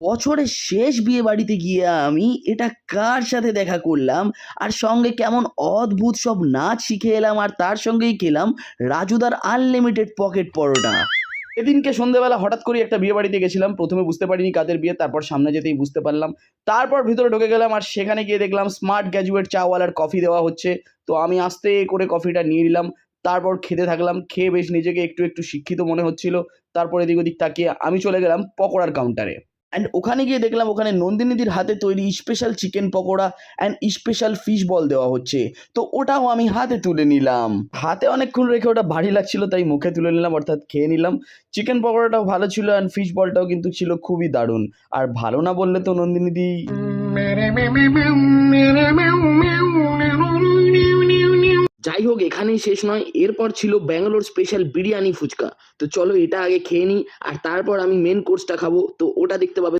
বছরের শেষ বিয়ে বাড়িতে গিয়ে আমি এটা কার সাথে দেখা করলাম আর সঙ্গে কেমন অদ্ভুত সব নাচ শিখে এলাম আর তার সঙ্গেই খেলাম রাজুদার আনলিমিটেড পকেট পরোটা। এদিনকে সন্ধ্যেবেলা হঠাৎ করে একটা বিয়ে বাড়িতে গেছিলাম। প্রথমে বুঝতে পারিনি কাদের বিয়ে, তারপর সামনে যেতেই বুঝতে পারলাম। তারপর ভিতরে ঢুকে গেলাম আর সেখানে গিয়ে দেখলাম স্মার্ট গ্র্যাজুয়েট চাওয়ালার কফি দেওয়া হচ্ছে। তো আমি আস্তে করে কফিটা নিয়ে নিলাম। তারপর খেতে থাকলাম। খেয়ে বেশ নিজেকে একটু একটু শিক্ষিত মনে হচ্ছিল। তারপর এদিক ওদিক তাকিয়ে আমি চলে গেলাম পকোড়ার কাউন্টারে। অ্যান্ড ওখানে গিয়ে দেখলাম ওখানে নন্দিনীদির হাতে তৈরি special chicken pakora and special fish ball দেওয়া হচ্ছে। তো ওটাও আমি হাতে তুলে নিলাম। হাতে অনেকক্ষণ রেখে ওটা ভারী লাগছিল, তাই মুখে তুলে নিলাম, অর্থাৎ খেয়ে নিলাম। চিকেন পকোড়াটাও ভালো ছিল অ্যান্ড ফিশ বলটাও কিন্তু ছিল খুবই দারুণ। আর ভালো না বললে তো নন্দিনীদি। যাই হোক, এখানেই শেষ নয়, এরপর ছিল ব্যাঙ্গালোর স্পেশাল বিরিয়ানি ফুচকা। তো চলো এটা আগে খেয়ে নিই আর তারপর আমি মেন কোর্সটা খাবো, তো ওটা দেখতে পাবে।